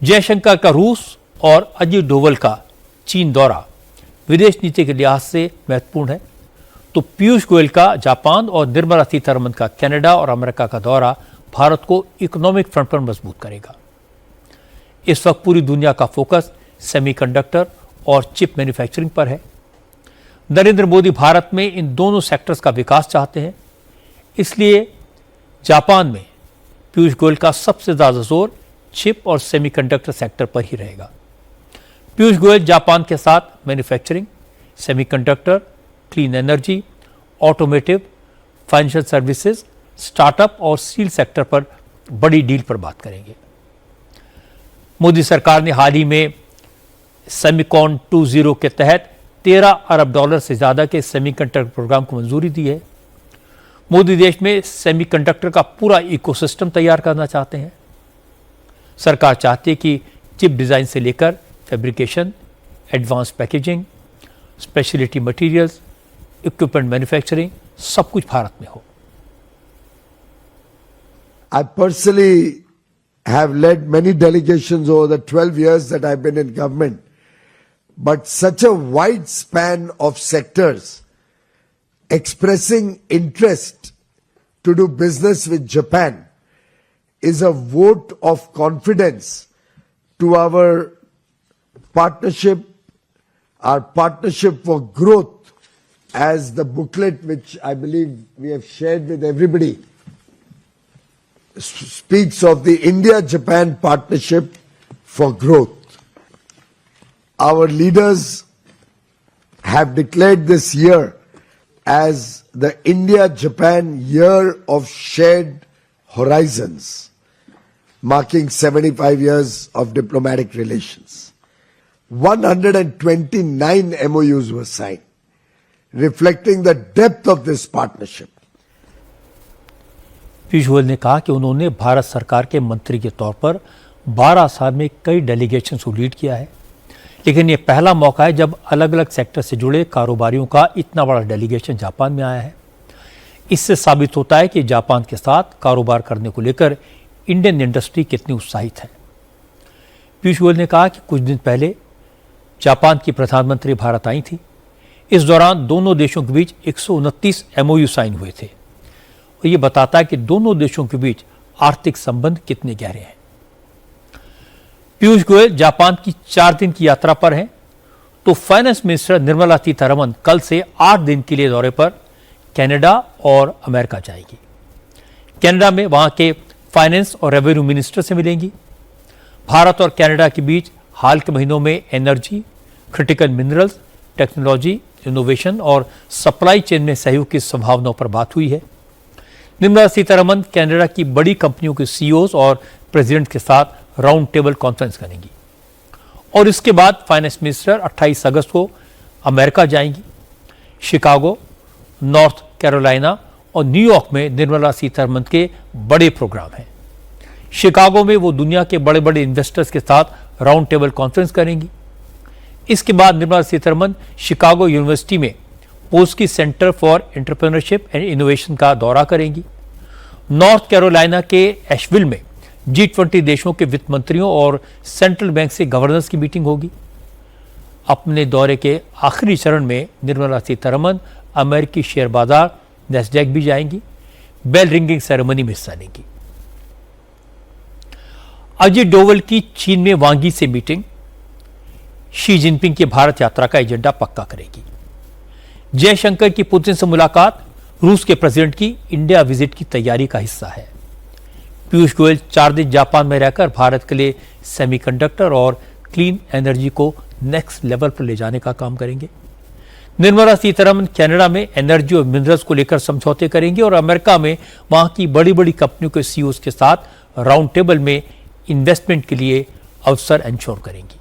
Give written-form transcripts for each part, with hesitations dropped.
जयशंकर का रूस और अजीत डोवल का चीन दौरा विदेश नीति के लिहाज से महत्वपूर्ण है, तो पीयूष गोयल का जापान और निर्मला सीतारमण का कनाडा और अमेरिका का दौरा भारत को इकोनॉमिक फ्रंट पर मजबूत करेगा। इस वक्त पूरी दुनिया का फोकस सेमीकंडक्टर और चिप मैन्युफैक्चरिंग पर है। नरेंद्र मोदी भारत में इन दोनों सेक्टर्स का विकास चाहते हैं, इसलिए जापान में पीयूष गोयल का सबसे ज्यादा जोर चिप और सेमीकंडक्टर सेक्टर पर ही रहेगा। पीयूष गोयल जापान के साथ manufacturing, semiconductor, clean energy, automotive, financial services, startup और स्टील सेक्टर पर बड़ी डील पर बात करेंगे। मोदी सरकार ने हाल ही में सेमिकॉन 2.0 के तहत $13 अरब से ज्यादा के सेमीकंडक्टर प्रोग्राम को मंजूरी दी है। मोदी देश में सेमीकंडक्टर का पूरा इकोसिस्टम तैयार करना चाहते हैं। सरकार चाहती है कि चिप डिजाइन से लेकर fabrication, advance packaging, speciality materials, equipment manufacturing सब कुछ भारत में हो। I personally have led many delegations over the 12 years that I've been in government, but such a wide span of sectors expressing interest to do business with Japan is a vote of confidence to our partnership for growth, as the booklet which I believe we have shared with everybody speaks of the India-Japan Partnership for Growth. Our leaders have declared this year as the India-Japan Year of Shared Horizons, marking 75 years of diplomatic relations. 129 MOUs were signed, reflecting the depth of this partnership. Piyush Goyal ने कहा कि उन्होंने भारत सरकार के मंत्री के तौर पर 12 साल में कई डेलीगेशन को लीड किया है, लेकिन ये पहला मौका है जब अलग अलग सेक्टर से जुड़े कारोबारियों का इतना बड़ा डेलीगेशन जापान में आया है। इससे साबित होता है कि जापान के साथ कारोबार करने को लेकर इंडियन इंडस्ट्री कितनी उत्साहित है। पीयूष गोयल ने कहा कि कुछ दिन पहले जापान की प्रधानमंत्री भारत आई थी। इस दौरान दोनों देशों के बीच 129 MOU साइन हुए थे। ये बताता है कि दोनों देशों के बीच आर्थिक संबंध कितने गहरे हैं। पीयूष गोयल जापान की 4 दिन की यात्रा पर हैं, तो फाइनेंस मिनिस्टर निर्मला सीतारमण कल से 8 दिन के लिए दौरे पर कनाडा और अमेरिका जाएगी। कनाडा में वहां के फाइनेंस और रेवेन्यू मिनिस्टर से मिलेंगी। भारत और कनाडा के बीच हाल के महीनों में energy, critical minerals, technology, innovation और सप्लाई चेन में सहयोग की संभावनाओं पर बात हुई है। निर्मला सीतारमण कनाडा की बड़ी कंपनियों के सीईओज और प्रेसिडेंट के साथ राउंड टेबल कॉन्फ्रेंस करेंगी और इसके बाद फाइनेंस मिनिस्टर 28 अगस्त को अमेरिका जाएंगी। शिकागो, नॉर्थ कैरोलिना और न्यूयॉर्क में निर्मला सीतारमण के बड़े प्रोग्राम हैं। शिकागो में वो दुनिया के बड़े बड़े इन्वेस्टर्स के साथ राउंड टेबल कॉन्फ्रेंस करेंगी। इसके बाद निर्मला सीतारमण शिकागो यूनिवर्सिटी में Polsky centre for entrepreneurship and innovation का दौरा करेंगी। नॉर्थ कैरोलिना के एशविल में G20 देशों के वित्त मंत्रियों और सेंट्रल बैंक से गवर्नर्स की मीटिंग होगी। अपने दौरे के आखिरी चरण में निर्मला सीतारमण अमेरिकी शेयर बाजार नैस्डैक भी जाएंगी। बेल रिंगिंग सेरेमनी में हिस्सा लेंगी। अजीत डोवल की चीन में वांगी से मीटिंग शी जिनपिंग की भारत यात्रा का एजेंडा पक्का करेगी। जयशंकर की पुतिन से मुलाकात रूस के प्रेसिडेंट की इंडिया विजिट की तैयारी का हिस्सा है। पीयूष गोयल 4 दिन जापान में रहकर भारत के लिए सेमीकंडक्टर और क्लीन एनर्जी को नेक्स्ट लेवल पर ले जाने का काम करेंगे। निर्मला सीतारमण कनाडा में एनर्जी और मिनरल्स को लेकर समझौते करेंगे और अमेरिका में वहां की बड़ी बड़ी कंपनियों के सीईओज के साथ राउंड टेबल में इन्वेस्टमेंट के लिए अवसर एंश्योर करेंगी।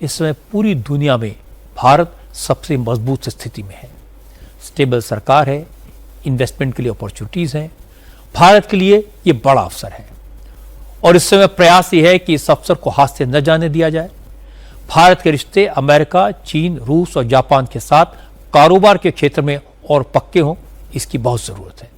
इस समय पूरी दुनिया में भारत सबसे मजबूत स्थिति में है। स्टेबल सरकार है, इन्वेस्टमेंट के लिए अपॉर्चुनिटीज हैं। भारत के लिए ये बड़ा अवसर है और इस समय प्रयास ये है कि इस अवसर को हाथ से न जाने दिया जाए। भारत के रिश्ते अमेरिका, चीन, रूस और जापान के साथ कारोबार के क्षेत्र में और पक्के हों, इसकी बहुत जरूरत है।